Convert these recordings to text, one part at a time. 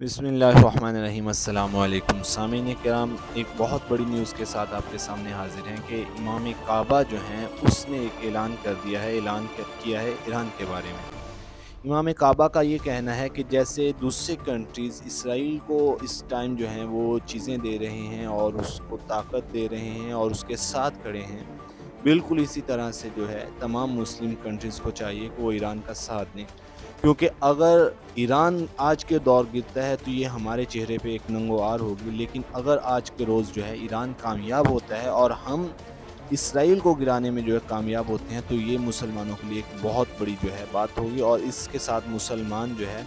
بسم اللہ الرحمن الرحیم۔ السلام علیکم سامعین کرام، ایک بہت بڑی نیوز کے ساتھ آپ کے سامنے حاضر ہیں کہ امام کعبہ جو ہیں اس نے ایک اعلان کر دیا ہے، کیا ہے ایران کے بارے میں۔ امام کعبہ کا یہ کہنا ہے کہ جیسے دوسرے کنٹریز اسرائیل کو اس ٹائم جو ہیں وہ چیزیں دے رہے ہیں اور اس کو طاقت دے رہے ہیں اور اس کے ساتھ کھڑے ہیں، بالکل اسی طرح سے جو ہے تمام مسلم کنٹریز کو چاہیے کہ وہ ایران کا ساتھ دیں، کیونکہ اگر ایران آج کے دور گرتا ہے تو یہ ہمارے چہرے پہ ایک ننگوار ہوگی، لیکن اگر آج کے روز جو ہے ایران کامیاب ہوتا ہے اور ہم اسرائیل کو گرانے میں جو ہے کامیاب ہوتے ہیں تو یہ مسلمانوں کے لیے ایک بہت بڑی جو ہے بات ہوگی، اور اس کے ساتھ مسلمان جو ہے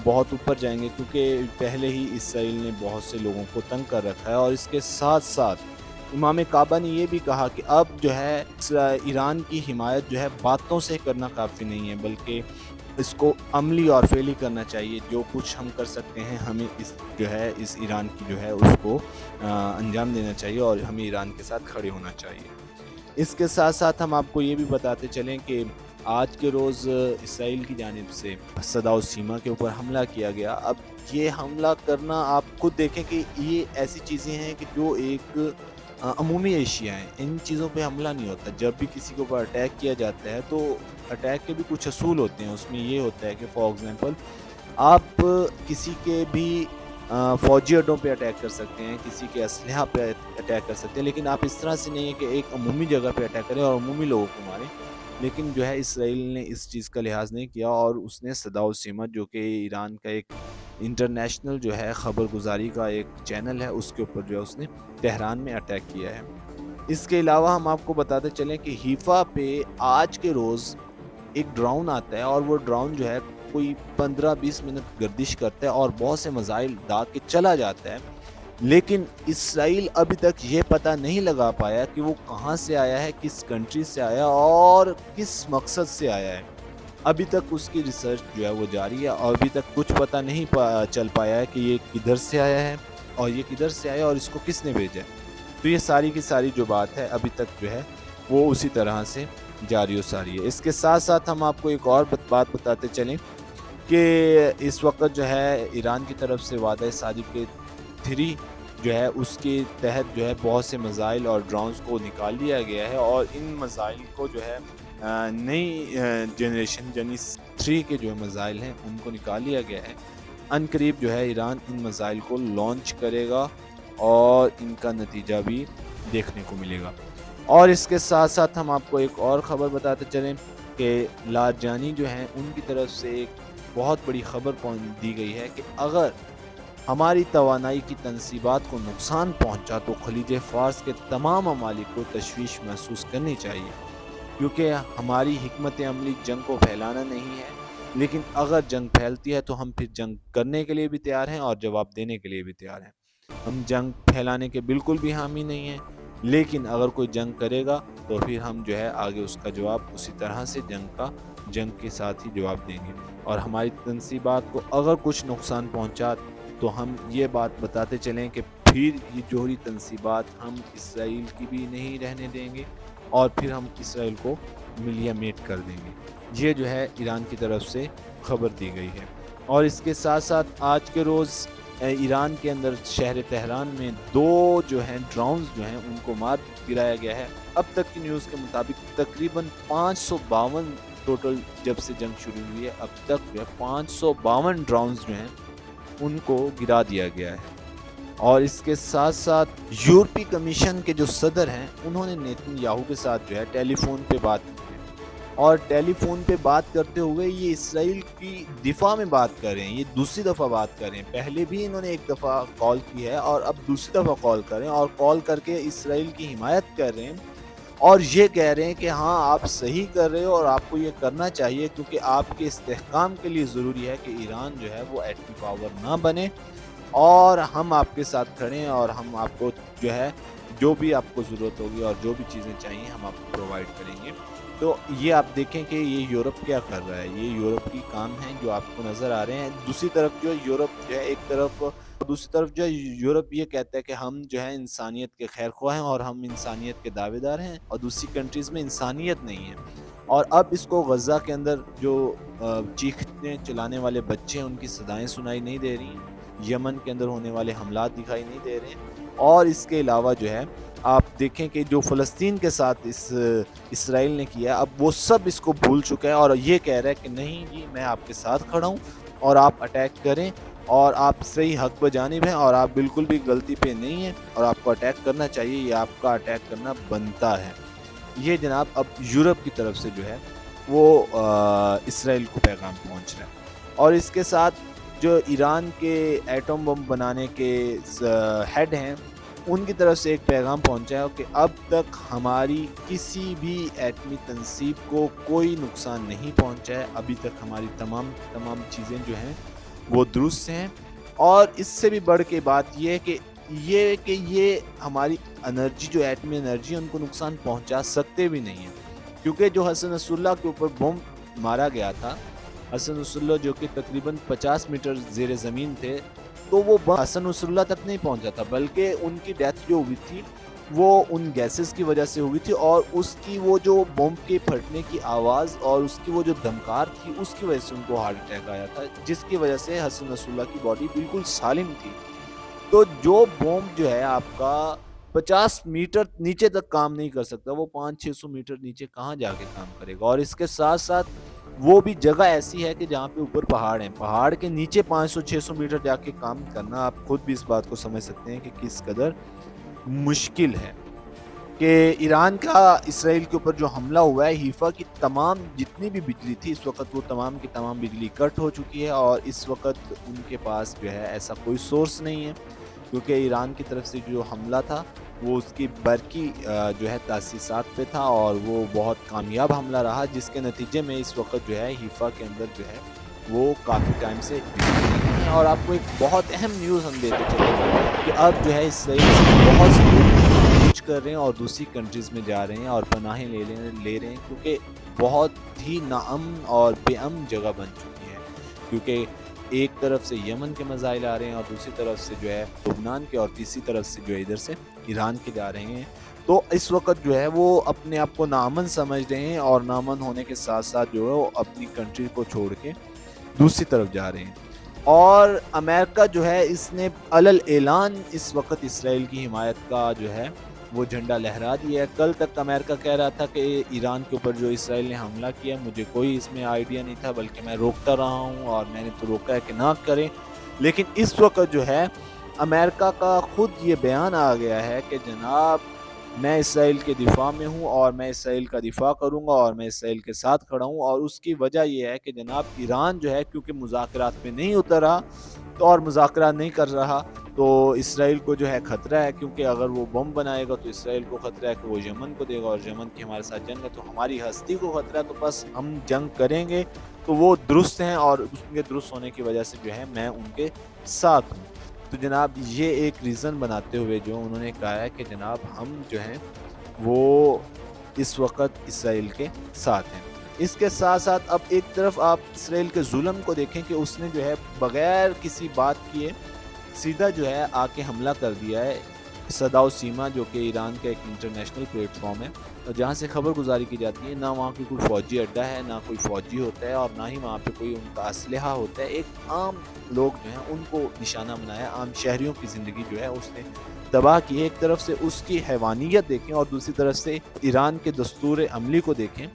بہت اوپر جائیں گے، کیونکہ پہلے ہی اسرائیل نے بہت سے لوگوں کو تنگ کر رکھا ہے۔ اور اس کے ساتھ ساتھ امام کعبہ نے یہ بھی کہا کہ اب جو ہے ایران کی حمایت جو ہے باتوں سے کرنا کافی نہیں ہے، بلکہ اس کو عملی اور فعلی کرنا چاہیے۔ جو کچھ ہم کر سکتے ہیں ہمیں اس ایران کی جو ہے اس کو انجام دینا چاہیے اور ہمیں ایران کے ساتھ کھڑے ہونا چاہیے۔ اس کے ساتھ ساتھ ہم آپ کو یہ بھی بتاتے چلیں کہ آج کے روز اسرائیل کی جانب سے صدا و سیما کے اوپر حملہ کیا گیا۔ اب یہ حملہ کرنا آپ خود دیکھیں کہ یہ ایسی چیزیں ہیں کہ جو ایک عمومی اشیاء ہیں، ان چیزوں پہ حملہ نہیں ہوتا۔ جب بھی کسی کے اوپر اٹیک کیا جاتا ہے تو اٹیک کے بھی کچھ اصول ہوتے ہیں، اس میں یہ ہوتا ہے کہ فار ایگزامپل آپ کسی کے بھی فوجی اڈوں پہ اٹیک کر سکتے ہیں، کسی کے اسلحہ پہ اٹیک کر سکتے ہیں، لیکن آپ اس طرح سے نہیں ہے کہ ایک عمومی جگہ پہ اٹیک کریں اور عمومی لوگوں کو ماریں۔ لیکن جو ہے اسرائیل نے اس چیز کا لحاظ نہیں کیا اور اس نے صدا و سیمت جو کہ ایران کا ایک انٹرنیشنل جو ہے خبر گزاری کا ایک چینل ہے، اس کے اوپر جو ہے اس نے تہران میں اٹیک کیا ہے۔ اس کے علاوہ ہم آپ کو بتاتے چلیں کہ حیفا پہ آج کے روز ایک ڈرون آتا ہے اور وہ ڈرون جو ہے کوئی 15-20 منٹ گردش کرتا ہے اور بہت سے میزائل داغ کے چلا جاتا ہے، لیکن اسرائیل ابھی تک یہ پتہ نہیں لگا پایا کہ وہ کہاں سے آیا ہے، کس کنٹری سے آیا اور کس مقصد سے آیا ہے۔ ابھی تک اس کی ریسرچ جو ہے وہ جاری ہے اور ابھی تک کچھ پتہ نہیں چل پایا ہے کہ یہ کدھر سے آیا ہے اور یہ کدھر سے آیا اور اس کو کس نے بھیجا ہے۔ تو یہ ساری کی ساری جو بات ہے ابھی تک جو ہے وہ اسی طرح سے جاری و ساری ہے۔ اس کے ساتھ ساتھ ہم آپ کو ایک اور بات بتاتے چلیں کہ اس وقت جو ہے ایران کی طرف سے وعدہ صادق کے 3 جو ہے اس کے تحت جو ہے بہت سے میزائل اور ڈرونز کو نکال لیا گیا ہے، اور ان میزائل کو جو ہے نئی جنریشن یعنی 3 کے جو میزائل ہیں ان کو نکال لیا گیا ہے۔ ان قریب جو ہے ایران ان میزائل کو لانچ کرے گا اور ان کا نتیجہ بھی دیکھنے کو ملے گا۔ اور اس کے ساتھ ساتھ ہم آپ کو ایک اور خبر بتاتے چلیں کہ لاریجانی جو ہیں ان کی طرف سے ایک بہت بڑی خبر دی گئی ہے کہ اگر ہماری توانائی کی تنصیبات کو نقصان پہنچا تو خلیج فارس کے تمام ممالک کو تشویش محسوس کرنی چاہیے، کیونکہ ہماری حکمت عملی جنگ کو پھیلانا نہیں ہے، لیکن اگر جنگ پھیلتی ہے تو ہم پھر جنگ کرنے کے لیے بھی تیار ہیں اور جواب دینے کے لیے بھی تیار ہیں۔ ہم جنگ پھیلانے کے بالکل بھی حامی نہیں ہیں، لیکن اگر کوئی جنگ کرے گا تو پھر ہم جو ہے آگے اس کا جواب اسی طرح سے جنگ کے ساتھ ہی جواب دیں گے، اور ہماری تنصیبات کو اگر کچھ نقصان پہنچا تو ہم یہ بات بتاتے چلیں کہ پھر یہ جوہری تنصیبات ہم اسرائیل کی بھی نہیں رہنے دیں گے اور پھر ہم اسرائیل کو ملیا میٹ کر دیں گے۔ یہ جو ہے ایران کی طرف سے خبر دی گئی ہے۔ اور اس کے ساتھ ساتھ آج کے روز ایران کے اندر شہر تہران میں 2 جو ہیں ڈرونز جو ہیں ان کو مار گرایا گیا ہے۔ اب تک کی نیوز کے مطابق تقریباً 552 ٹوٹل جب سے جنگ شروع ہوئی ہے اب تک جو ہے 552 ڈرونز جو ہیں ان کو گرا دیا گیا ہے۔ اور اس کے ساتھ ساتھ یورپی کمیشن کے جو صدر ہیں انہوں نے نیتن یاہو کے ساتھ جو ہے ٹیلی فون پہ بات کی ہے، اور ٹیلی فون پہ بات کرتے ہوئے یہ اسرائیل کی دفاع میں بات کر رہے ہیں، یہ دوسری دفعہ بات کر رہے ہیں۔ پہلے بھی انہوں نے ایک دفعہ کال کی ہے اور اب دوسری دفعہ کال کر رہے ہیں اور کال کر کے اسرائیل کی حمایت کر رہے ہیں اور یہ کہہ رہے ہیں کہ ہاں آپ صحیح کر رہے ہو اور آپ کو یہ کرنا چاہیے، کیونکہ آپ کے استحکام کے لیے ضروری ہے کہ ایران جو ہے وہ ایٹمی پاور نہ بنے، اور ہم آپ کے ساتھ کھڑے ہیں اور ہم آپ کو جو ہے جو بھی آپ کو ضرورت ہوگی اور جو بھی چیزیں چاہیے ہم آپ کو پرووائڈ کریں گے۔ تو یہ آپ دیکھیں کہ یہ یورپ کیا کر رہا ہے، یہ یورپ کی کام ہیں جو آپ کو نظر آ رہے ہیں۔ دوسری طرف جو ہے یورپ جو ہے ایک طرف، دوسری طرف جو ہے یورپ یہ کہتا ہے کہ ہم جو ہے انسانیت کے خیر خواہ ہیں اور ہم انسانیت کے دعوے دار ہیں، اور دوسری کنٹریز میں انسانیت نہیں ہے اور اب اس کو غزہ کے اندر جو چیخنے چلانے والے بچے ہیں ان کی صدائیں سنائی نہیں دے رہی ہیں، یمن کے اندر ہونے والے حملات دکھائی نہیں دے رہے ہیں، اور اس کے علاوہ جو ہے آپ دیکھیں کہ جو فلسطین کے ساتھ اسرائیل نے کیا اب وہ سب اس کو بھول چکا ہے اور یہ کہہ رہا ہے کہ نہیں جی میں آپ کے ساتھ کھڑا ہوں اور آپ اٹیک کریں اور آپ صحیح حق بجانب ہیں اور آپ بالکل بھی غلطی پہ نہیں ہیں اور آپ کو اٹیک کرنا چاہیے، یہ آپ کا اٹیک کرنا بنتا ہے۔ یہ جناب اب یورپ کی طرف سے جو ہے وہ اسرائیل کو پیغام پہنچ رہا ہے، اور اس کے ساتھ جو ایران کے ایٹم بم بنانے کے ہیڈ ہیں ان کی طرف سے ایک پیغام پہنچا ہے کہ اب تک ہماری کسی بھی ایٹمی تنصیب کو کوئی نقصان نہیں پہنچا ہے، ابھی تک ہماری تمام چیزیں جو ہیں وہ درست ہیں، اور اس سے بھی بڑھ کے بات یہ ہے کہ یہ ہماری انرجی جو ایٹمی انرجی ان کو نقصان پہنچا سکتے بھی نہیں ہیں، کیونکہ جو حسن نصر اللہ کے اوپر بم مارا گیا تھا، حسن نصر اللہ جو کہ تقریباً 50 میٹر زیر زمین تھے، تو وہ بم حسن نصر اللہ تک نہیں پہنچا تھا، بلکہ ان کی ڈیتھ جو ہوئی تھی وہ ان گیسز کی وجہ سے ہوئی تھی، اور اس کی وہ جو بم کے پھٹنے کی آواز اور اس کی وہ جو دھمکار تھی اس کی وجہ سے ان کو ہارٹ اٹیک آیا تھا، جس کی وجہ سے حسن نصر اللہ کی باڈی بالکل سالم تھی۔ تو جو بوم جو ہے آپ کا 50 میٹر نیچے تک کام نہیں کر سکتا، وہ 500-600 میٹر نیچے کہاں جا کے کام کرے گا، اور اس کے ساتھ ساتھ وہ بھی جگہ ایسی ہے کہ جہاں پہ اوپر پہاڑ ہیں، پہاڑ کے نیچے 500-600 میٹر جا کے کام کرنا آپ خود بھی اس بات کو سمجھ سکتے ہیں کہ کس قدر مشکل ہے۔ کہ ایران کا اسرائیل کے اوپر جو حملہ ہوا ہے، حیفا کی تمام جتنی بھی بجلی تھی اس وقت وہ تمام کی تمام بجلی کٹ ہو چکی ہے، اور اس وقت ان کے پاس جو ہے ایسا کوئی سورس نہیں ہے، کیونکہ ایران کی طرف سے جو حملہ تھا وہ اس کی برقی جو ہے تاسیسات پہ تھا، اور وہ بہت کامیاب حملہ رہا، جس کے نتیجے میں اس وقت جو ہے حیفا کے اندر جو ہے وہ کافی ٹائم سے بجلی نہیں ہے۔ اور آپ کو ایک بہت اہم نیوز ہم دیتے چلیں کہ اب جو ہے اسرائیل سے بہت سے لوگ کوچ کر رہے ہیں اور دوسری کنٹریز میں جا رہے ہیں اور پناہیں لے رہے ہیں، کیونکہ بہت ہی ناامن اور بے امن جگہ بن چکی ہے، کیونکہ ایک طرف سے یمن کے مسائل آ رہے ہیں اور دوسری طرف سے جو ہے لبنان کے، اور تیسری طرف سے جو ہے ادھر سے ایران کے جا رہے ہیں۔ تو اس وقت جو ہے وہ اپنے آپ کو ناامن سمجھ رہے ہیں، اور ناامن ہونے کے ساتھ ساتھ جو ہے وہ اپنی کنٹری کو چھوڑ کے دوسری طرف جا رہے ہیں، اور امریکہ جو ہے اس نے علل اعلان اس وقت اسرائیل کی حمایت کا جو ہے وہ جھنڈا لہرا دیا ہے۔ کل تک امریکہ کہہ رہا تھا کہ ایران کے اوپر جو اسرائیل نے حملہ کیا مجھے کوئی اس میں آئیڈیا نہیں تھا، بلکہ میں روکتا رہا ہوں اور میں نے تو روکا ہے کہ نہ کریں، لیکن اس وقت جو ہے امریکہ کا خود یہ بیان آ گیا ہے کہ جناب میں اسرائیل کے دفاع میں ہوں اور میں اسرائیل کا دفاع کروں گا اور میں اسرائیل کے ساتھ کھڑا ہوں، اور اس کی وجہ یہ ہے کہ جناب ایران جو ہے کیونکہ مذاکرات میں نہیں اترا تو اور مذاکرات نہیں کر رہا، تو اسرائیل کو جو ہے خطرہ ہے، کیونکہ اگر وہ بم بنائے گا تو اسرائیل کو خطرہ ہے کہ وہ یمن کو دے گا، اور یمن کی ہمارے ساتھ جنگ ہے تو ہماری ہستی کو خطرہ ہے، تو بس ہم جنگ کریں گے، تو وہ درست ہیں اور اس کے درست ہونے کی وجہ سے جو ہے میں ان کے ساتھ ہوں۔ تو جناب یہ ایک ریزن بناتے ہوئے جو انہوں نے کہا ہے کہ جناب ہم جو ہیں وہ اس وقت اسرائیل کے ساتھ ہیں۔ اس کے ساتھ ساتھ اب ایک طرف آپ اسرائیل کے ظلم کو دیکھیں کہ اس نے جو ہے بغیر کسی بات کیے سیدھا جو ہے آ کے حملہ کر دیا ہے صدا و سیما، جو کہ ایران کا ایک انٹرنیشنل پلیٹ فارم ہے، جہاں سے خبر گزاری کی جاتی ہے، نہ وہاں کی کوئی فوجی اڈہ ہے، نہ کوئی فوجی ہوتا ہے، اور نہ ہی وہاں پہ کوئی ان کا اسلحہ ہوتا ہے، ایک عام لوگ جو ہیں ان کو نشانہ بنایا، عام شہریوں کی زندگی جو ہے اس نے تباہ کی ہے۔ ایک طرف سے اس کی حیوانیت دیکھیں اور دوسری طرف سے ایران کے دستور عملی کو دیکھیں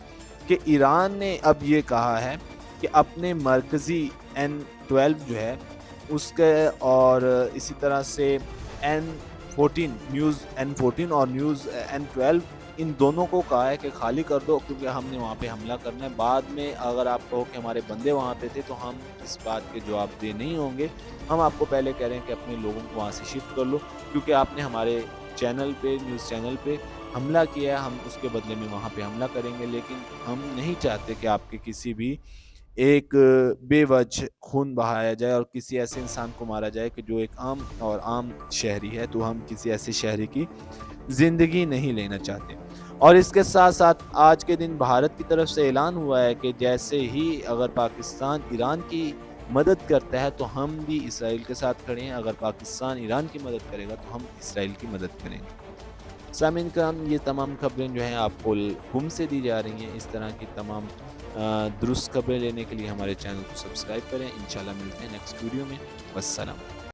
کہ ایران نے اب یہ کہا ہے کہ اپنے مرکزی N-12 جو ہے اس کے، اور اسی طرح سے N-14 نیوز N-14 اور نیوز N-12 ان دونوں کو کہا ہے کہ خالی کر دو، کیونکہ ہم نے وہاں پہ حملہ کرنا ہے، بعد میں اگر آپ کہو کہ ہمارے بندے وہاں پہ تھے تو ہم اس بات کے جواب دہ نہیں ہوں گے، ہم آپ کو پہلے کہہ رہے ہیں کہ اپنے لوگوں کو وہاں سے شفٹ کر لو، کیونکہ آپ نے ہمارے چینل پہ، نیوز چینل پہ حملہ کیا ہے، ہم اس کے بدلے میں وہاں پہ حملہ کریں گے، لیکن ہم نہیں چاہتے کہ آپ کے کسی بھی ایک بے وجہ خون بہایا جائے اور کسی ایسے انسان کو مارا جائے کہ جو ایک عام شہری ہے، تو ہم کسی ایسے شہری کی زندگی نہیں لینا چاہتے۔ اور اس کے ساتھ ساتھ آج کے دن بھارت کی طرف سے اعلان ہوا ہے کہ جیسے ہی اگر پاکستان ایران کی مدد کرتا ہے تو ہم بھی اسرائیل کے ساتھ کھڑے ہیں، اگر پاکستان ایران کی مدد کرے گا تو ہم اسرائیل کی مدد کریں گے۔ سامعین کرام یہ تمام خبریں جو ہیں آپ کو ہم سے دی جا رہی ہیں، اس طرح کی تمام درست خبریں لینے کے لیے ہمارے چینل کو سبسکرائب کریں۔ انشاءاللہ ملتے ہیں نیکسٹ ویڈیو میں۔ والسلام۔